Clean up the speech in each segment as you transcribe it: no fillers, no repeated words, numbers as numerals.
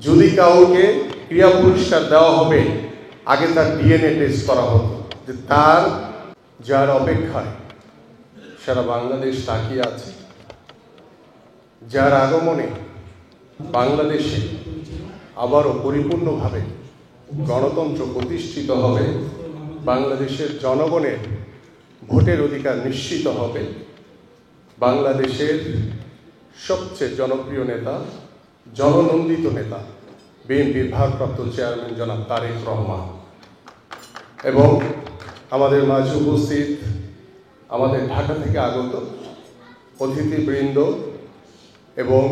যদি কাউকে ক্রীড়া পুরস্কার দেওয়া হবে, আগে তার ডিএনএ টেস্ট করা হতো, যে তার যার অপেক্ষায় সারা বাংলাদেশ তাকিয়ে আছে, যার আগমনে বাংলাদেশে আবারও পরিপূর্ণভাবে গণতন্ত্র প্রতিষ্ঠিত হবে, বাংলাদেশের জনগণের ভোটের অধিকার নিশ্চিত হবে, বাংলাদেশের সবচেয়ে জনপ্রিয় নেতা, জননন্দিত নেতা বিএনপির ভারপ্রাপ্ত চেয়ারম্যান জনাব তারেক রহমান এবং আমাদের মাঝে উপস্থিত আমাদের ঢাকা থেকে আগত অতিথিবৃন্দ এবং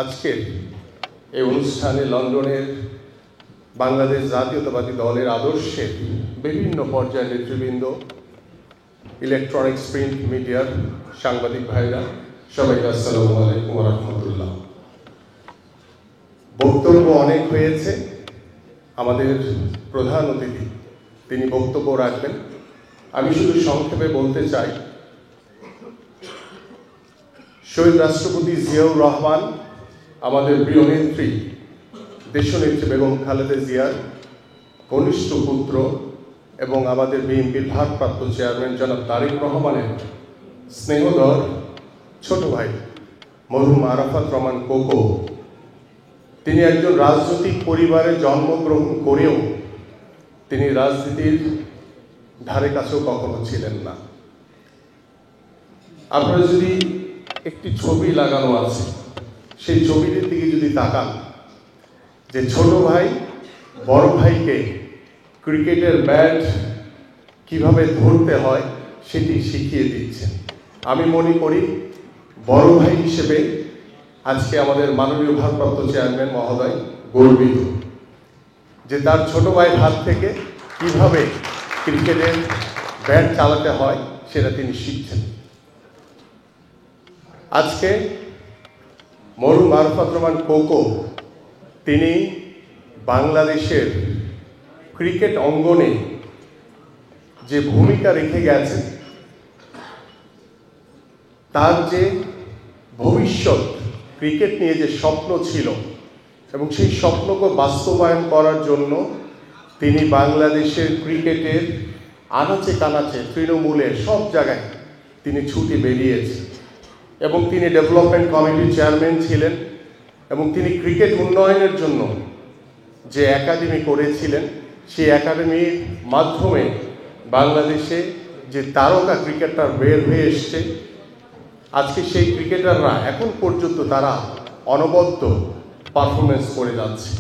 আজকের এই অনুষ্ঠানে লন্ডনের বাংলাদেশ জাতীয়তাবাদী দলের আদর্শের বিভিন্ন পর্যায়ের নেতৃবৃন্দ, ইলেকট্রনিক্স প্রিন্ট মিডিয়ার সাংবাদিক ভাইরা, সবাইকে আসসালামু আলাইকুম ওয়া রাহমাতুল্লাহ। বক্তব্য অনেক হয়েছে। আমাদের প্রধান অতিথি তিনি বক্তব্য রাখবেন। আমি শুধু সংক্ষেপে বলতে চাই, শহীদ রাষ্ট্রপতি জিয়াউর রহমান আমাদের প্রিয় নেত্রী দেশনেত্রী বেগম খালেদা জিয়ার কনিষ্ঠ পুত্র এবং আমাদের বিএনপির ভারপ্রাপ্ত চেয়ারম্যান জনাব তারেক রহমানের স্নেহধর ছোট ভাই মরহুম আরাফাত রহমান কোকো। তিনি একজন রাজনৈতিক পরিবারে জন্মগ্রহণ করেও তিনি রাজনীতির ধারে কাছেও কখনো ছিলেন না। আপনারা যদি একটি ছবি লাগানো আছে, সেই ছবিটির দিকে যদি তাকান, যে ছোট ভাই বড় ভাইকে ক্রিকেটের ব্যাট কিভাবে ধরতে হয় সেটি শিখিয়ে দিচ্ছেন। আমি মনে করি বড় ভাই হিসেবে আজকে আমাদের মাননীয় ভারপ্রাপ্ত চেয়ারম্যান মহোদয় গর্বিত যে তার ছোট ভাইয়ের হাত থেকে কিভাবে ক্রিকেটের ব্যাট চালাতে হয় সেটা তিনি শিখছেন। আজকে মরহুম আরাফাত রহমান কোকো তিনি বাংলাদেশের ক্রিকেট অঙ্গনে যে ভূমিকা রেখে গেছেন, তার যে ভবিষ্যৎ ক্রিকেট নিয়ে যে স্বপ্ন ছিল এবং সেই স্বপ্নকে বাস্তবায়ন করার জন্য তিনি বাংলাদেশের ক্রিকেটের আনাচে কানাচে তৃণমূলের সব জায়গায় তিনি ছুটে বেরিয়েছেন এবং তিনি ডেভেলপমেন্ট কমিটির চেয়ারম্যান ছিলেন এবং তিনি ক্রিকেট উন্নয়নের জন্য যে একাডেমি করেছিলেন, সেই একাডেমির মাধ্যমে বাংলাদেশে যে তারকা ক্রিকেটার বের হয়ে এসছে, আজকে সেই ক্রিকেটাররা এখন পর্যন্ত তারা অনবদ্য পারফরমেন্স করে যাচ্ছে।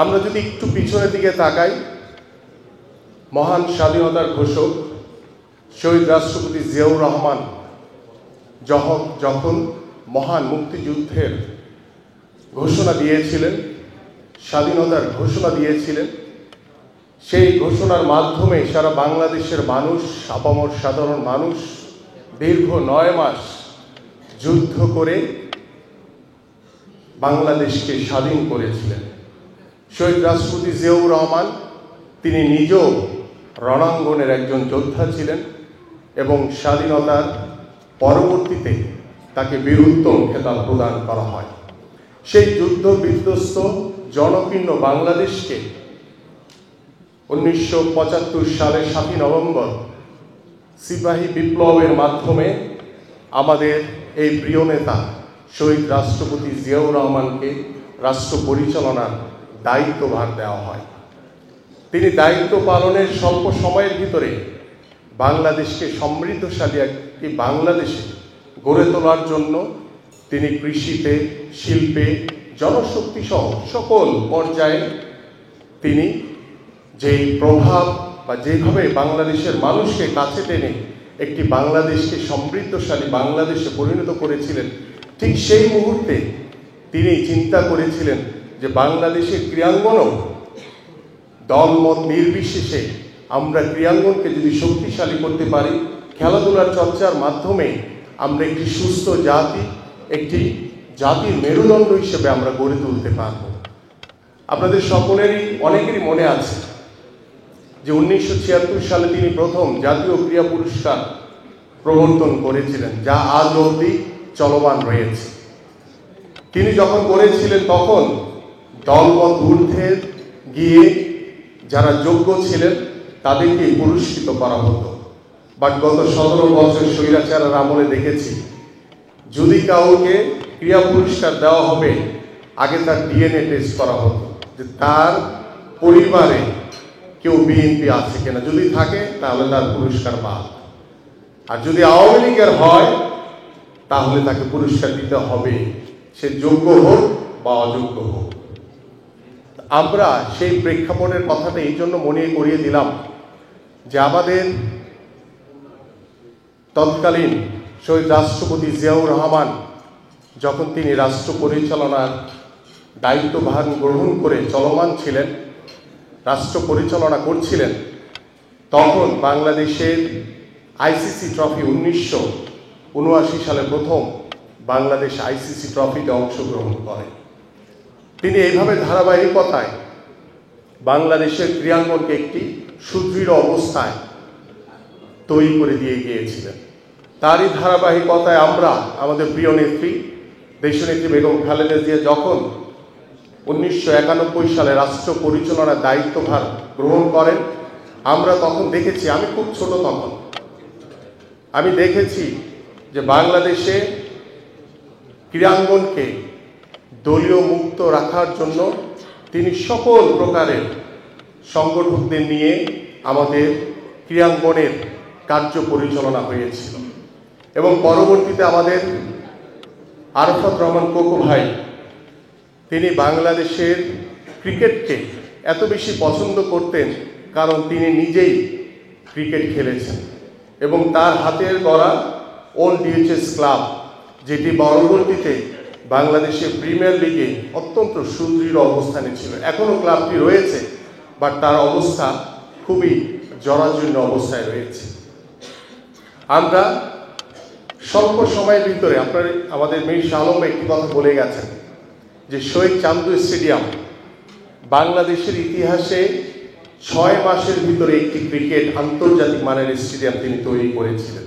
আমরা যদি একটু পিছনের দিকে তাকাই, মহান স্বাধীনতার ঘোষক শহীদ রাষ্ট্রপতি জিয়াউর রহমান যখন মহান মুক্তিযুদ্ধের ঘোষণা দিয়েছিলেন, স্বাধীনতার ঘোষণা দিয়েছিলেন, সেই ঘোষণার মাধ্যমে সারা বাংলাদেশের মানুষ, আপামর সাধারণ মানুষ দীর্ঘ 9 মাস যুদ্ধ করে বাংলাদেশকে স্বাধীন করেছিলেন। শহীদ রাষ্ট্রপতি জিয়াউর রহমান তিনি নিজেও রণাঙ্গনের একজন যোদ্ধা ছিলেন এবং স্বাধীনতার পরবর্তীতে তাকে বীরোত্তম খেতাব প্রদান করা হয়। সেই যুদ্ধ বিধ্বস্ত জনকীর্ণ বাংলাদেশকে 1975 সালের 7 নভেম্বর সিপাহী বিপ্লবের মাধ্যমে আমাদের এই প্রিয় নেতা শহীদ রাষ্ট্রপতি জিয়াউর রহমানকে রাষ্ট্র পরিচালনার দায়িত্বভার দেওয়া হয়। তিনি দায়িত্ব পালনের স্বল্প সময়ের ভিতরে বাংলাদেশকে সমৃদ্ধশালী একটি বাংলাদেশে গড়ে তোলার জন্য তিনি কৃষিতে, শিল্পে, জনশক্তি সহ সকল পর্যায়ে তিনি যেই প্রভাব বা যেভাবে বাংলাদেশের মানুষকে কাছে টেনে একটি বাংলাদেশকে সমৃদ্ধশালী বাংলাদেশে পরিণত করেছিলেন, ঠিক সেই মুহূর্তে তিনি চিন্তা করেছিলেন যে বাংলাদেশের ক্রীড়াঙ্গনও দলমত নির্বিশেষে আমরা ক্রীড়াঙ্গনকে যদি শক্তিশালী করতে পারি, খেলাধুলার চর্চার মাধ্যমে আমরা একটি সুস্থ জাতি, একটি জাতির মেরুদণ্ড হিসেবে আমরা গড়ে তুলতে পারব। আপনাদের সকলেরই অনেকেরই মনে আছে যে 1976 সালে তিনি প্রথম জাতীয় ক্রীড়া পুরস্কার প্রবর্তন করেছিলেন, যা আজ অবধি চলমান রয়েছে। তিনি যখন করেছিলেন তখন দলমত ঊর্ধ্বে গিয়ে যারা যোগ্য ছিলেন তাদেরকে পুরস্কৃত করা হতো। বাট গত 17 বছর স্বৈরাচারের আমলে দেখেছি, যদি কাউকে ক্রিয়া পুরস্কার দেওয়া হবে, আগে তার ডিএনএ টেস্ট করা হতো যে তার পরিবারে কেউ বিএনপি আছে কিনা, যদি থাকে তাহলে তার পুরস্কার বাদ, আর যদি আওয়ামী লীগের হয় তাহলে তাকে পুরস্কার দিতে হবে, সে যোগ্য হোক বা অযোগ্য হোক। আমরা সেই প্রেক্ষাপটের কথাটা এই জন্য মনে করিয়ে দিলাম যে আমাদের তৎকালীন শহীদ রাষ্ট্রপতি জিয়াউর রহমান যখন তিনি রাষ্ট্র পরিচালনার দায়িত্বভার গ্রহণ করে চলমান ছিলেন, রাষ্ট্র পরিচালনা করছিলেন, তখন বাংলাদেশের আইসিসি ট্রফি 1979 সালে প্রথম বাংলাদেশ আইসিসি ট্রফিতে অংশগ্রহণ করে। তিনি এইভাবে ধারাবাহিকতায় বাংলাদেশের ক্রীড়াঙ্গনকে একটি সুদৃঢ় অবস্থায় তৈরি করে দিয়ে গিয়েছিলেন। তারই ধারাবাহিকতায় আমরা আমাদের প্রিয় নেত্রী দেশনেত্রী বেগম খালেদা জিয়া যখন 1991 সালে রাষ্ট্র পরিচালনার দায়িত্বভার গ্রহণ করেন, আমরা তখন দেখেছি, আমি খুব ছোট তখন, আমি দেখেছি যে বাংলাদেশে ক্রীড়াঙ্গনকে দলীয় মুক্ত রাখার জন্য তিনি সকল প্রকারের সংগঠকদের নিয়ে আমাদের ক্রীড়াঙ্গনের কার্য পরিচালনা হয়েছিল। এবং পরবর্তীতে আমাদের আরাফাত রহমান কোকো ভাই, তিনি বাংলাদেশের ক্রিকেটকে এত বেশি পছন্দ করতেন কারণ তিনি নিজেই ক্রিকেট খেলেছেন এবং তার হাতের গড়া ওল্ড ডিএইচএস ক্লাব, যেটি পরবর্তীতে বাংলাদেশের প্রিমিয়ার লিগে অত্যন্ত সুদৃঢ় অবস্থানে ছিল, এখনও ক্লাবটি রয়েছে, বাট তার অবস্থা খুবই জরাজীর্ণ অবস্থায় রয়েছে। আমরা স্বল্প সময়ের ভিতরে আমাদের মীর শাহ আলম একটি কথা বলে গেছেন যে শহীদ চান্দু স্টেডিয়াম বাংলাদেশের ইতিহাসে 6 মাসের ভিতরে একটি ক্রিকেট আন্তর্জাতিক মানের স্টেডিয়াম তিনি তৈরি করেছিলেন।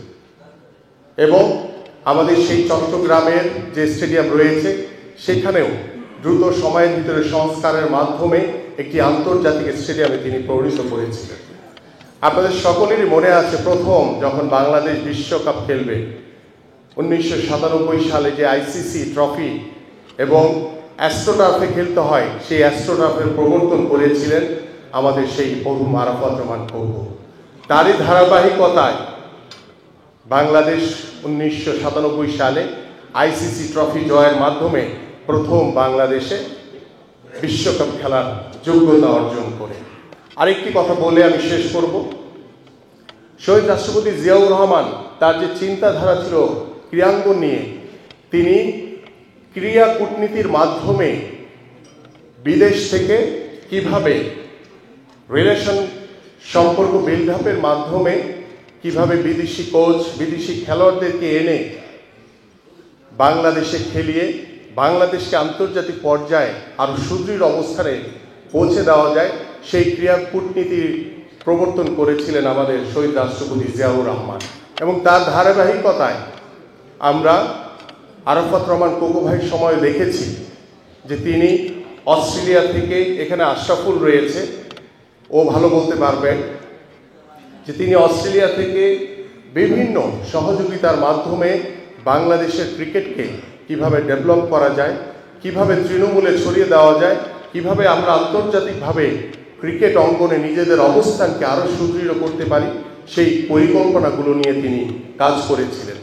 এবং আমাদের সেই চট্টগ্রামের যে স্টেডিয়াম রয়েছে সেখানেও দ্রুত সময়ের ভিতরে সংস্কারের মাধ্যমে একটি আন্তর্জাতিক স্টেডিয়ামে তিনি পরিণত করেছিলেন। আপনাদের সকলেরই মনে আছে, প্রথম যখন বাংলাদেশ বিশ্বকাপ খেলবে 1997 সালে যে আইসিসি ট্রফি এবং অ্যাস্ট্রোটার্ফে খেলতে হয়, সেই অ্যাস্ট্রোটার্ফের প্রবর্তন করেছিলেন আমাদের সেই মরহুম আরাফাত রহমান কোকো। তারই ধারাবাহিকতায় বাংলাদেশ 1997 সালে আইসিসি ট্রফি জয়ের মাধ্যমে প্রথম বাংলাদেশে বিশ্বকাপ খেলার যোগ্যতা অর্জন করে। আরেকটি কথা বলে আমি শেষ করব। শহীদ রাষ্ট্রপতি জিয়াউর রহমান তার যে চিন্তাধারা ছিল ক্রীড়াঙ্গন নিয়ে, তিনি ক্রীড়া কূটনীতির মাধ্যমে বিদেশ থেকে কিভাবে রিলেশন সম্পর্ক বিল্ড আপের মাধ্যমে কিভাবে বিদেশি কোচ, বিদেশি খেলোয়াড়দেরকে এনে বাংলাদেশে খেলিয়ে বাংলাদেশকে আন্তর্জাতিক পর্যায়ে আরও সুদৃঢ় অবস্থানে পৌঁছে দেওয়া যায়, সেই ক্রীড়া কূটনীতির প্রবর্তন করেছিলেন আমাদের শহীদ রাষ্ট্রপতি জিয়াউর রহমান। এবং তার ধারাবাহিকতায় আমরা আরাফাত রহমান কোকো ভাইয়ের সময় দেখেছি যে তিনি অস্ট্রেলিয়া থেকে, এখানে আশরাফুল রয়েছে, ও ভালো বলতে পারবেন, যে তিনি অস্ট্রেলিয়া থেকে বিভিন্ন সহযোগিতার মাধ্যমে বাংলাদেশের ক্রিকেটকে কিভাবে ডেভেলপ করা যায়, কিভাবে তৃণমূলে ছড়িয়ে দেওয়া যায়, কিভাবে আমরা আন্তর্জাতিকভাবে ক্রিকেট অঙ্গনে নিজেদের অবস্থানকে আরও সুদৃঢ় করতে পারি, সেই পরিকল্পনাগুলো নিয়ে তিনি কাজ করেছিলেন।